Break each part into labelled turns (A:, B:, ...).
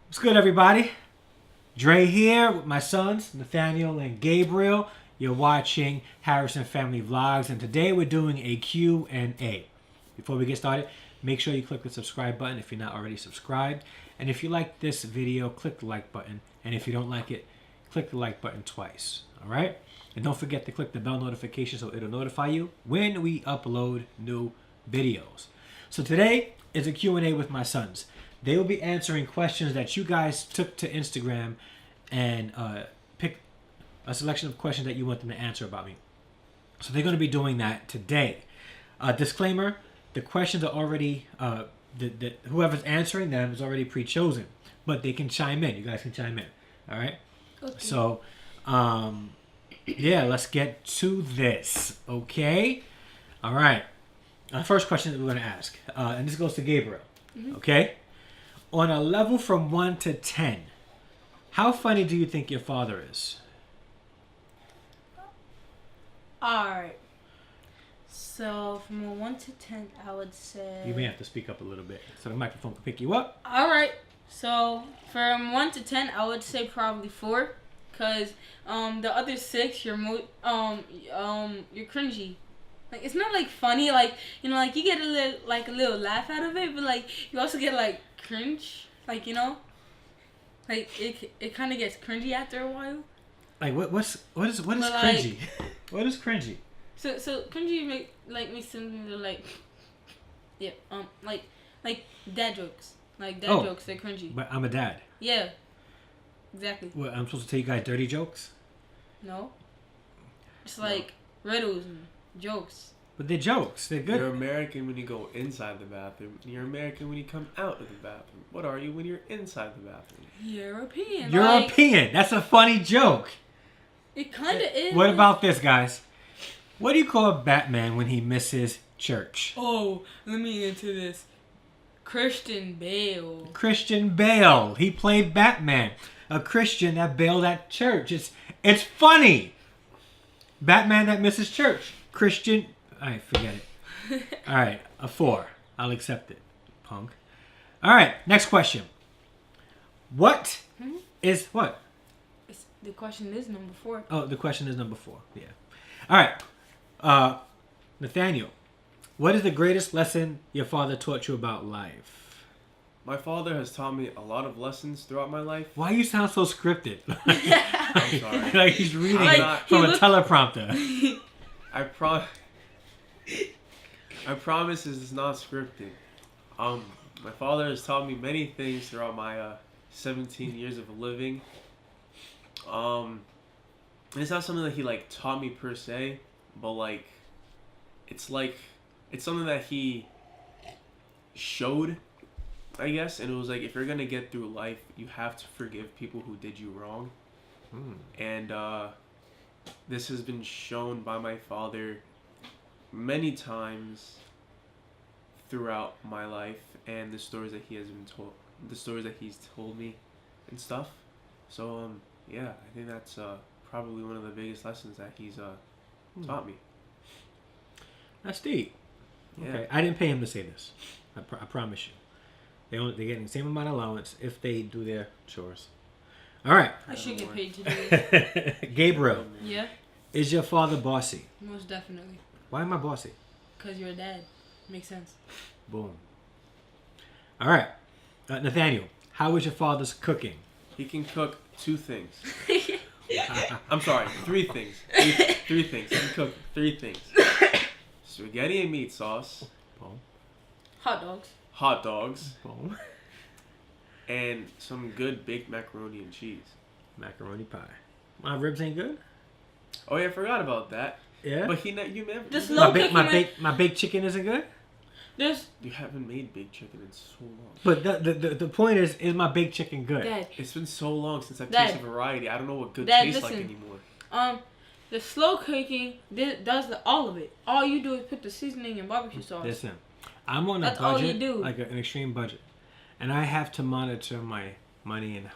A: What's good, everybody? Dre here with my sons, Nathaniel and Gabriel. You're watching Harrison Family Vlogs, and today we're doing a Q&A. Before we get started, make sure you click the subscribe button if you're not already subscribed. And if you like this video, click the like button. And if you don't like it, click the like button twice. All right? And don't forget to click the bell notification so it'll notify you when we upload new videos. So today is a Q&A with my sons. They will be answering questions that you guys took to Instagram and pick a selection of questions that you want them to answer about me. So they're going to be doing that today. Disclaimer, the questions are already, whoever's answering them is already pre-chosen. But they can chime in. You guys can chime in. All right? Okay. So, yeah, let's get to this. Okay? All right. The first question that we're going to ask, and this goes to Gabriel. Mm-hmm. Okay? On a level from 1 to 10, how funny do you think your father is?
B: Alright. So, from a 1 to 10, I would say...
A: You may have to speak up a little bit so the microphone can pick you up.
B: Alright. So, from 1 to 10, I would say probably 4. Because the other 6, you're cringy. Like, it's not, like, funny. Like, you know, like, you get a little laugh out of it. But, like, you also get, like, cringe. Like, you know? Like, it kind of gets cringy after a while.
A: Like, what is cringy? What is cringy?
B: So cringy me something to, like... Yeah, like dad jokes. Like, dad jokes, they're cringy.
A: But I'm a dad.
B: Yeah. Exactly.
A: What, I'm supposed to tell you guys dirty jokes?
B: No. It's like riddles and jokes.
A: But they're jokes. They're good.
C: You're American when you go inside the bathroom. You're American when you come out of the bathroom. What are you when you're inside the bathroom?
B: European.
A: European. Like, that's a funny joke.
B: It kind of is.
A: What about this, guys? What do you call Batman when he misses church?
B: Oh, let me answer this. Christian Bale.
A: Christian Bale. He played Batman. A Christian that bailed at church. It's funny. Batman that misses church. Christian. Alright, forget it. Alright, a 4. I'll accept it, punk. Alright, next question. What is what?
B: The question is number 4.
A: Oh, the question is number 4. Yeah. Alright. Nathaniel, what is the greatest lesson your father taught you about life?
C: My father has taught me a lot of lessons throughout my life.
A: Why you sound so scripted?
C: I'm sorry.
A: Like he's reading from a teleprompter.
C: I promise it's not scripted. My father has taught me many things throughout my 17 years of living. It's not something that he like taught me per se, but it's something that he showed, I guess. And it was like, if you're gonna get through life, you have to forgive people who did you wrong. And this has been shown by my father many times throughout my life, and the stories that he's told me and stuff. So yeah, I think that's probably one of the biggest lessons that he's taught me.
A: That's deep.
C: Yeah.
A: Okay, I didn't pay him to say this. I promise you. They're getting the same amount of allowance if they do their chores. All right.
B: I should get paid to do it.
A: Gabriel.
B: Yeah?
A: Is your father bossy?
B: Most definitely.
A: Why am I bossy?
B: Because you're a dad. Makes sense.
A: Boom. All right. Nathaniel, how is your father's cooking?
C: He can cook 2 things. I'm sorry, 3 things. 3 things. He can cook 3 things. Spaghetti and meat sauce.
A: Boom.
B: Hot dogs.
A: Boom.
C: And some good baked macaroni and cheese.
A: Macaroni pie. My ribs ain't good?
C: Oh yeah, I forgot about that.
A: Yeah?
C: But you never...
B: Just
A: my baked chicken isn't good?
C: You haven't made baked chicken in so long.
A: But the point is my baked chicken good?
B: Dad.
C: It's been so long since I've
B: Dad.
C: tasted variety. I don't know what good
B: Dad,
C: tastes
B: listen.
C: like anymore.
B: The slow cooking does all of it. All you do is put the seasoning and barbecue sauce.
A: Listen, I'm on a
B: That's all
A: budget,
B: you do.
A: like an extreme budget. And I have to monitor my money and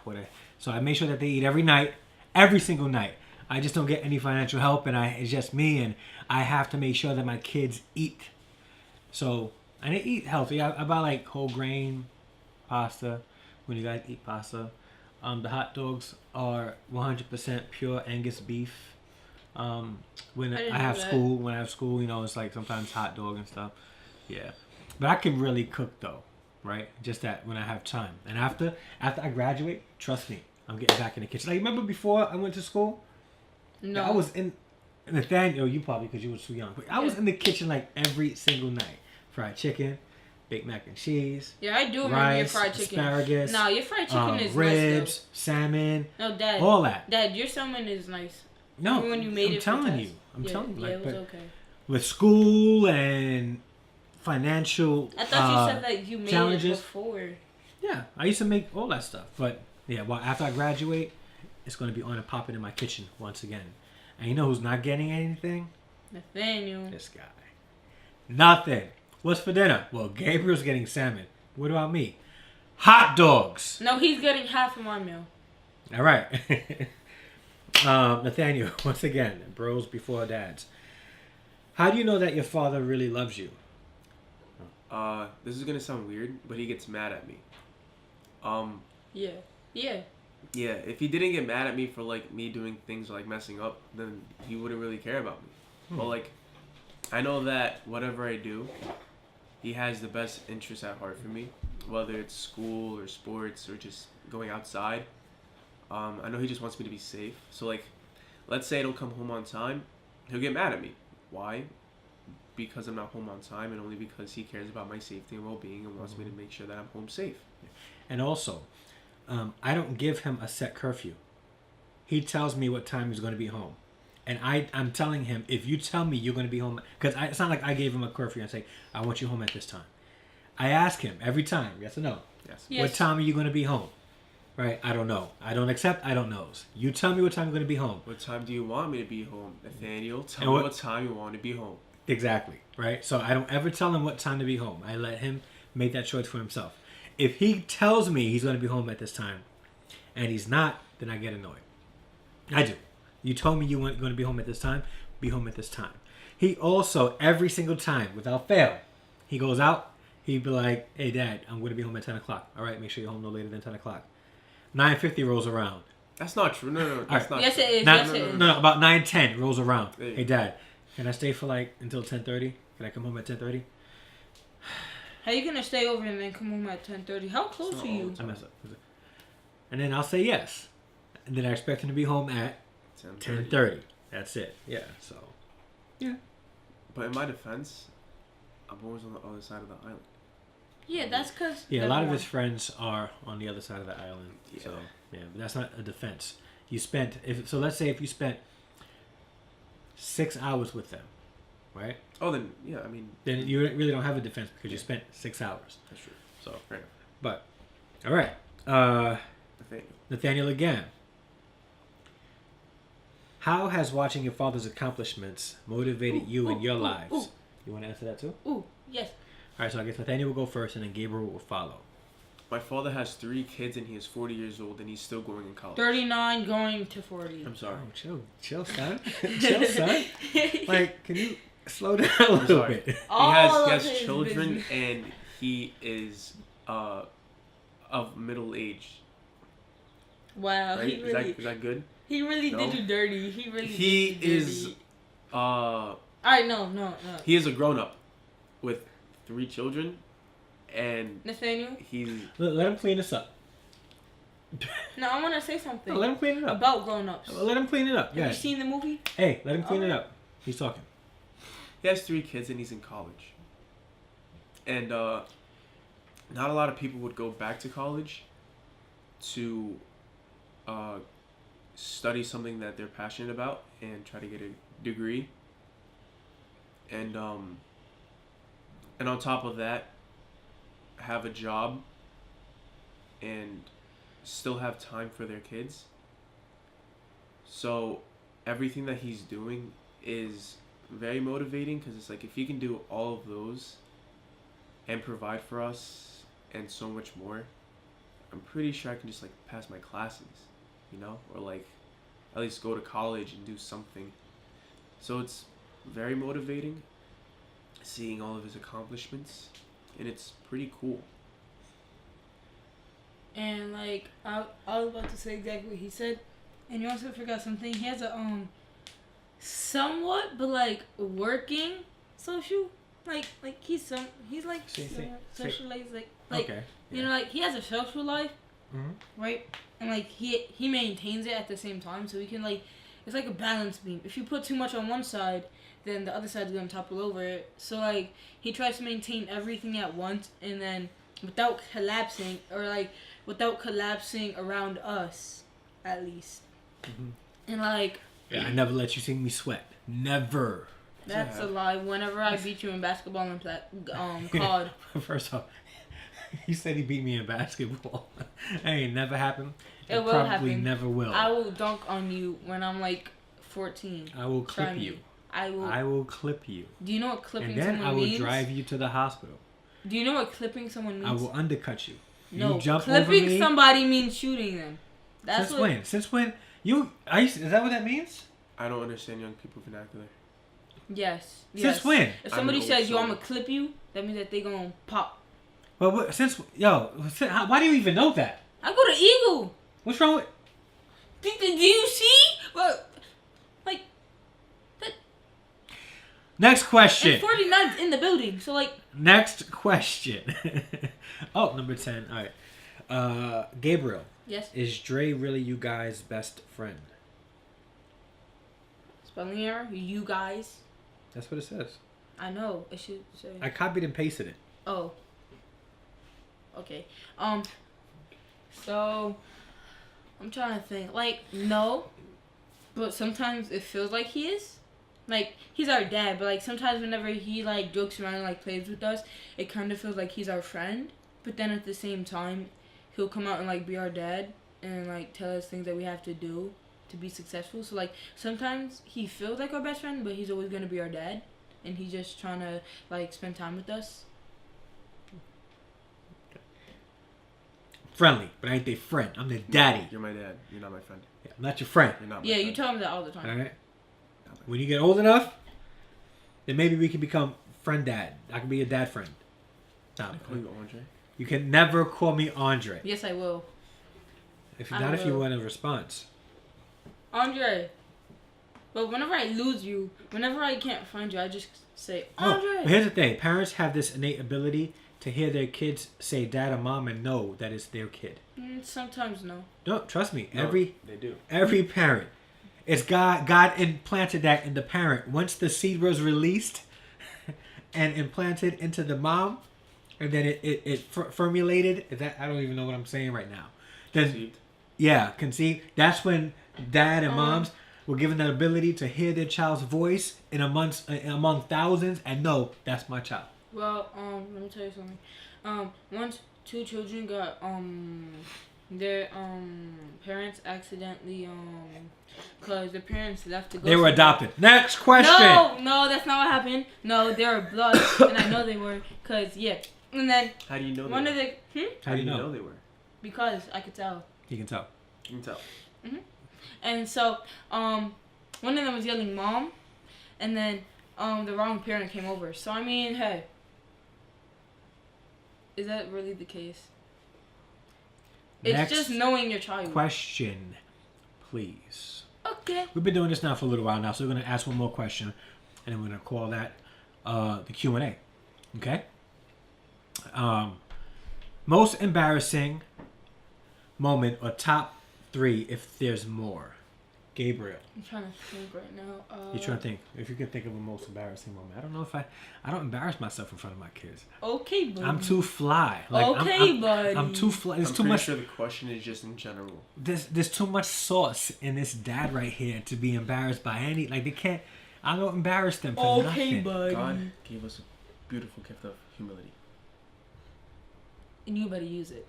A: so I make sure that they eat every night, every single night. I just don't get any financial help, and it's just me, and I have to make sure that my kids eat. So, and they eat healthy. I buy like whole grain pasta, when you guys eat pasta. The hot dogs are 100% pure Angus beef. When
B: I didn't
A: I have
B: know that.
A: school, you know, it's like sometimes hot dog and stuff. Yeah, but I can really cook though, right? Just that when I have time. And after I graduate, trust me, I'm getting back in the kitchen. Like, remember before I went to school?
B: No.
A: I was in Nathaniel, you probably because you were too young. But I was in the kitchen like every single night. Fried chicken, baked mac and cheese.
B: Yeah, I do remember
A: rice,
B: your fried chicken.
A: asparagus.
B: No, your fried chicken is
A: ribs,
B: nice
A: salmon.
B: though. No, Dad.
A: All that.
B: Dad, your salmon is nice.
A: No,
B: Remember when you made
A: I'm
B: it for
A: telling
B: test?
A: you. I'm telling you.
B: Yeah,
A: Like,
B: it was
A: but
B: okay.
A: with school and financial
B: I thought you said that you made
A: challenges.
B: it before.
A: Yeah, I used to make all that stuff. But yeah, well, after I graduate, it's going to be on and popping in my kitchen once again. And you know who's not getting anything?
B: Nathaniel.
A: This guy. Nothing. What's for dinner? Well, Gabriel's getting salmon. What about me? Hot dogs.
B: No, he's getting half of my meal.
A: All right. Nathaniel, once again, bros before dads. How do you know that your father really loves you?
C: This is gonna sound weird, but he gets mad at me.
B: Yeah. Yeah.
C: Yeah, if he didn't get mad at me for like me doing things like messing up, then he wouldn't really care about me. But like, I know that whatever I do, he has the best interest at heart for me, whether it's school or sports or just going outside. I know he just wants me to be safe. So like, let's say I don't come home on time, he'll get mad at me. Why? Because I'm not home on time, and only because he cares about my safety and well-being and wants me to make sure that I'm home safe.
A: And also, I don't give him a set curfew. He tells me what time he's going to be home. And I'm telling him, if you tell me you're going to be home, because it's not like I gave him a curfew and say, I want you home at this time. I ask him every time, yes or no?
C: Yes.
B: Yes.
A: What time are you going to be home? Right? I don't know. I don't accept. I don't knows. You tell me what time you're going to be home.
C: What time do you want me to be home, Nathaniel? Tell
A: And
C: me
A: what-
C: what time you want to be home.
A: Exactly. Right? So I don't ever tell him what time to be home. I let him make that choice for himself. If he tells me he's going to be home at this time and he's not, then I get annoyed. I do. You told me you weren't going to be home at this time. Be home at this time. He also, every single time, without fail, he goes out. He'd be like, hey, Dad, I'm going to be home at 10 o'clock. All right, make sure you're home no later than 10 o'clock. 9:50 rolls around.
C: That's not true. No, that's
A: right.
C: not
B: Yes,
C: true.
B: it is.
A: Not-
B: Yes, it is.
A: No, about 9:10 rolls around.
C: Hey.
A: Hey, Dad, can I stay for like until 10:30? Can I come home at 10:30?
B: How you gonna stay over and then come home at 10:30? How close
C: So
B: are you?
A: I mess up. And then I'll say yes. And then I expect him to be home at
C: 10:30.
A: 10:30. That's it. Yeah, so.
C: But in my defense, I'm always on the other side of the island.
B: Yeah, that's because.
A: Yeah, a lot of his friends are on the other side of the island.
C: Yeah.
A: So, yeah, but that's not a defense. You spent, let's say if you spent 6 hours with them, right?
C: Oh, then, yeah, I mean,
A: Then you really don't have a defense because you spent 6 hours.
C: that's true.
A: So,
C: Right.
A: but, all right.
C: Nathaniel.
A: Nathaniel again. How has watching your father's accomplishments motivated you in your lives?
B: ooh.
A: You want to answer that too?
B: Ooh, yes.
A: All right, so I guess Nathaniel will go first and then Gabriel will follow.
C: My father has 3 kids and he is 40 years old and he's still going in college.
B: 39 going to 40.
C: I'm sorry.
A: Oh, chill, son. Chill, son. Like, can you slow down a little
C: sorry.
A: bit?
C: He
B: All of
C: has
B: his
C: children
B: business.
C: and he is of middle age.
B: Wow,
C: Right?
B: he really,
C: Is that good?
B: he really
C: No?
B: did you dirty. He really
C: He
B: did you
C: is
B: dirty.
C: uh
B: No.
C: he is a grown up with 3 children and
B: Nathaniel?
C: he's
A: Let him clean this up.
B: No, I want to say something
A: No, let him clean it up.
B: about grown-ups.
A: Let him clean it up.
B: Have
A: Yeah.
B: you seen the movie?
A: Hey, let him clean it
B: Alright.
A: up. He's talking.
C: he has 3 kids and he's in college. And not a lot of people would go back to college to study something that they're passionate about and try to get a degree. And on top of that, have a job and still have time for their kids. So everything that he's doing is very motivating because it's like if he can do all of those and provide for us and so much more, I'm pretty sure I can just like pass my classes, you know, or like at least go to college and do something. So it's very motivating seeing all of his accomplishments and it's pretty cool.
B: And like I was about to say exactly what he said, and you also forgot something. He has a somewhat but like working social like he's like socialized like
A: Okay.
B: you know like he has a social life,
A: Mm-hmm.
B: right? And like he maintains it at the same time, so he can like it's like a balance beam. If you put too much on one side, then the other side's gonna topple over it. So like he tries to maintain everything at once, and then without collapsing around us, at least.
A: Mm-hmm.
B: And like
A: Yeah, I never let you see me sweat. Never.
B: that's a lie. Whenever I beat you in basketball and COD.
A: First off, he said he beat me in basketball. That ain't never happened.
B: It will
A: probably
B: happen.
A: never will.
B: I will dunk on you when I'm like 14.
A: I will clip
B: Try me.
A: you.
B: I
A: will clip you.
B: Do you know what clipping
A: And then
B: someone
A: I will
B: means?
A: drive you to the hospital.
B: Do you know what clipping someone means?
A: I will undercut you.
B: No,
A: You jump over
B: clipping
A: me.
B: somebody means shooting them. That's
A: Since when? Since when? Is that what that means?
C: I don't understand young people vernacular.
B: Yes.
A: Since when?
B: If somebody
C: I'm
B: says, "Yo,
C: also-
B: I'm gonna clip you," that means that they gonna pop.
A: Well, why do you even know that?
B: I go to Eagle.
A: What's wrong with?
B: Do you see? But like that.
A: Next question.
B: And 49's in the building, so like.
A: Next question. Oh, number 10. All right. Gabriel.
B: Yes.
A: Is Dre really you guys' best friend?
B: Spelling error. You guys.
A: That's what it says.
B: I know. It should say.
A: I copied and pasted it.
B: Oh. Okay. So I'm trying to think. Like, no. But sometimes it feels like he is. Like, he's our dad, but like sometimes whenever he like jokes around and like plays with us, it kind of feels like he's our friend. But then at the same time, he'll come out and like be our dad and like tell us things that we have to do to be successful. So like sometimes he feels like our best friend, but he's always gonna be our dad, and he's just trying to like spend time with us.
A: Friendly, but I ain't their friend. I'm their daddy.
C: You're my dad. You're not my friend.
A: Yeah, I'm not your friend.
C: You're not my
B: Yeah,
C: friend.
B: you tell him that all the time.
A: All right. When you get old enough, then maybe we can become friend dad. I can be a dad friend. Stop.
C: I call you Andre.
A: You can never call me Andre.
B: Yes, I will.
A: If
B: I
A: not, if you
B: will.
A: want a response.
B: Andre. But whenever I lose you, whenever I can't find you, I just say, Andre.
A: Oh, but here's the thing. Parents have this innate ability to hear their kids say dad or mom and know that it's their kid.
B: Sometimes no.
A: No, trust me.
C: No,
A: Every
C: they do.
A: parent. It's God implanted that in the parent. Once the seed was released and implanted into the mom, and then it formulated. I don't even know what I'm saying right now. Then
C: Conceived.
A: yeah, conceived. That's when dad and moms were given that ability to hear their child's voice among thousands and know that's my child.
B: Well, let me tell you something. Once two children got their parents accidentally cause the parents left to go.
A: They were adopted. Next question.
B: No, that's not what happened. No, they were blood, and I know they were, cause yeah. And then
C: How do you know
B: one
C: they
B: of
C: were?
B: the
A: How do you know?
C: they were?
B: because I could tell.
A: You can tell.
C: You can tell.
B: And so, one of them was yelling "mom," and then the wrong parent came over. So I mean, hey, is that really the case? It's
A: Next
B: just knowing your child.
A: question, please.
B: Okay.
A: We've been doing this now for a little while now, so we're gonna ask one more question, and then we're gonna call that the Q&A. Okay. Most embarrassing moment or top 3 if there's more. Gabriel,
B: I'm trying to think right now.
A: you're trying to think if you can think of a most embarrassing moment. I don't know if I don't embarrass myself in front of my kids.
B: Okay, buddy.
A: I'm too fly. Like,
B: Okay, buddy.
A: I'm too fly. There's
C: I'm
A: too
C: pretty
A: much.
C: sure the question is just in general.
A: There's too much sauce in this dad right here to be embarrassed by any. Like they can't. I don't embarrass them for
B: Okay,
A: nothing.
B: buddy.
C: God gave us a beautiful gift of humility.
B: And you better use it.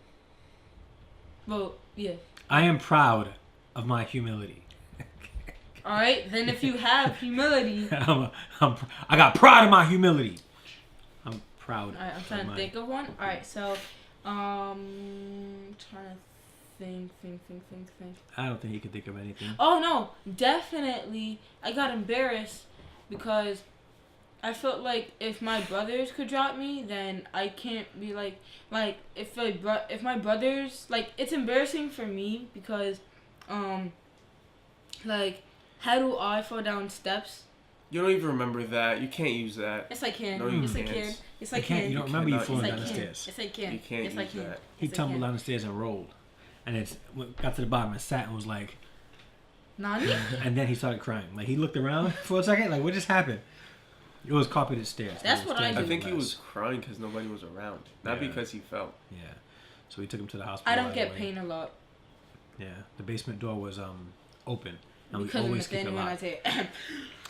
B: Well, yeah.
A: I am proud of my humility.
B: All right. Then if you have humility.
A: I got pride in my humility. I'm proud.
B: All right. I'm trying to think of one. All right. So, trying to think.
A: I don't think you can think of anything.
B: Oh no, definitely. I got embarrassed because I felt like if my brothers could drop me, then I can't be like if my brothers, like, it's embarrassing for me because like, how do I fall down steps?
C: You don't even remember that. You can't use that.
B: Yes, I can.
C: No, you
B: yes, I
C: can't.
B: can. Yes, I
A: You can't.
B: can.
A: You don't remember you
C: cannot
A: falling
B: yes,
A: down
B: I
A: the
B: can.
A: stairs.
B: Yes, I can.
C: You can't
B: yes, I
C: use
B: can.
C: that.
A: He
B: Yes, I
A: tumbled
B: can.
A: down the stairs and rolled, and got to the bottom and sat and was like,
B: Nani?
A: and then he started crying. Like, he looked around for a second, like, what just happened? It was carpeted stairs.
B: That's
A: The
B: what
A: stairs
B: I
C: I
B: do.
C: think he
A: less.
C: was crying because nobody was around, not
A: Yeah.
C: because he fell.
A: Yeah. So we took him to the hospital.
B: I don't
A: right
B: get
A: away.
B: pain a lot.
A: Yeah. The basement door was open, and
B: Because
A: we
B: of
A: always keep it
B: Nathaniel when I
A: locked.
B: say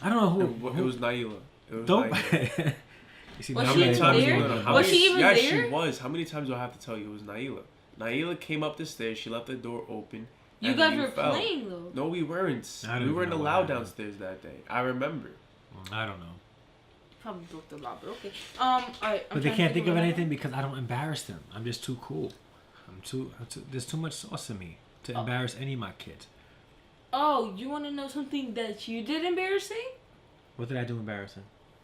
A: I don't know
C: It was Naila. It was
A: Don't.
C: Naila.
A: You see,
B: Was
A: now
B: she
A: I'm
B: even
A: gonna-
B: there?
A: I'm gonna-
B: Was she even
C: yeah,
B: there?
C: she was. How many times do I have to tell you it was Naila? Naila came up the stairs. She left the door open.
B: you
C: and
B: guys
C: you
B: were
C: fell.
B: playing though.
C: No, we weren't.
A: I don't
C: We
A: even
C: weren't
A: know what
C: allowed
A: happened.
C: downstairs that day. I remember.
A: I don't know.
B: Probably broke the law, but okay. Alright.
A: But they can't think of anything because I don't embarrass them. I'm just too cool. I'm too there's too much sauce in me to embarrass any of my kids.
B: Oh, you want to know something that you did embarrassing?
A: What did I do embarrassing?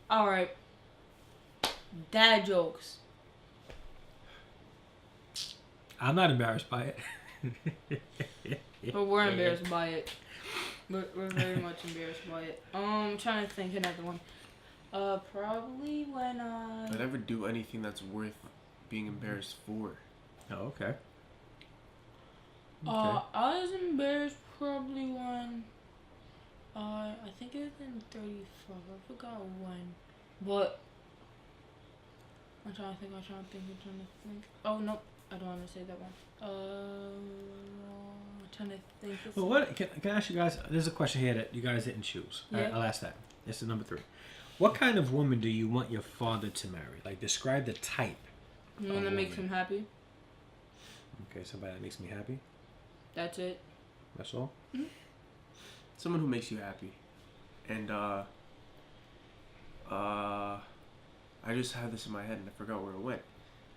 B: Alright. Dad jokes.
A: I'm not embarrassed by it.
B: But we're embarrassed by it. We're very much embarrassed by it. I'm trying to think another one. Probably when
C: I never do anything that's worth being embarrassed for.
A: Oh, okay.
B: I was embarrassed probably when I think it was in 35. I forgot when. But I'm trying to think. Oh no, I don't want to say that one. I'm trying to think.
A: Well, what can I ask you guys? There's a question here that you guys didn't choose.
B: Yeah.
A: I'll ask that. This is number 3. What kind of woman do you want your father to marry? Like, describe the type.
B: One that makes him happy.
A: Okay, somebody that makes me happy.
B: That's it.
A: That's all.
C: Someone who makes you happy. And I just had this in my head and I forgot where it went.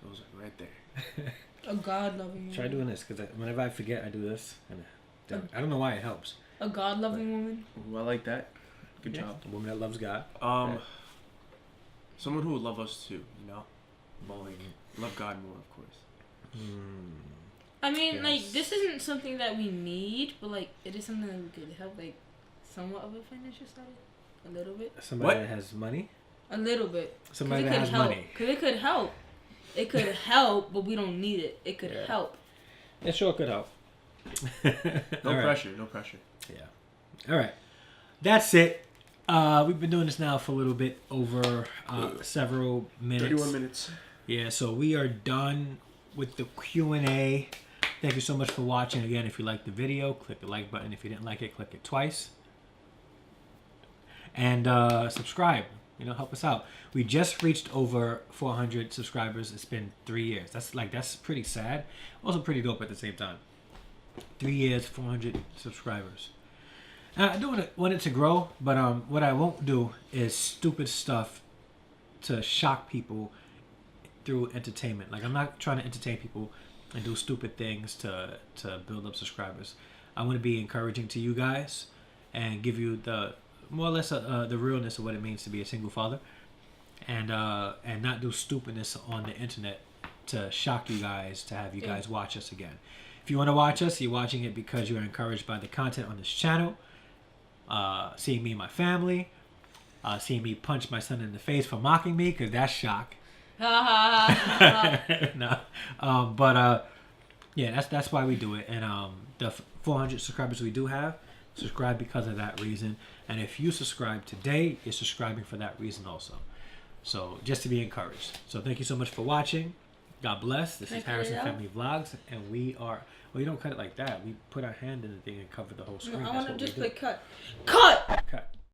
C: It was like right there.
B: A God-loving woman.
A: Try doing this because whenever I forget, I do this. And I don't know why it helps.
B: A God-loving woman.
C: Ooh, I like that. Good job.
A: A woman that loves God.
C: Someone who would love us too, you know? But like, love God more, of course.
B: I mean,
A: Yes.
B: like, this isn't something that we need, but, like, it is something that we could help, like, somewhat of a financial status. A little bit.
A: Somebody
C: What?
A: that has money.
B: A little bit.
A: Somebody that
B: could
A: has
B: help.
A: money.
B: Because it could help. It could help, but we don't need it. It could
A: Yeah.
B: help.
A: It sure could help.
C: No pressure, no pressure.
A: Yeah. All right. That's it. We've been doing this now for a little bit over several minutes.
C: 31 minutes.
A: Yeah, so we are done with the Q&A. Thank you so much for watching. Again, if you liked the video, click the like button. If you didn't like it, click it twice. And subscribe. You know, help us out. We just reached over 400 subscribers. It's been 3 years. That's pretty sad. Also pretty dope at the same time. 3 years, 400 subscribers. I do want it to grow, but what I won't do is stupid stuff to shock people through entertainment. Like, I'm not trying to entertain people and do stupid things to build up subscribers. I want to be encouraging to you guys and give you the more or less the realness of what it means to be a single father, and not do stupidness on the internet to shock you guys, to have you guys watch us again. If you want to watch us, you're watching it because you're encouraged by the content on this channel. Seeing me and my family, seeing me punch my son in the face for mocking me, because that's shock. No, yeah, that's why we do it. And the 400 subscribers we do have, subscribe because of that reason. And if you subscribe today, you're subscribing for that reason also. So just to be encouraged. So thank you so much for watching. God bless. This is Harrison Family Vlogs, and we are. Well, you don't cut it like that. We put our hand in the thing and cover the whole screen.
B: I
A: That's
B: want to
A: what we
B: just
A: do.
B: play cut. Cut!
A: Cut.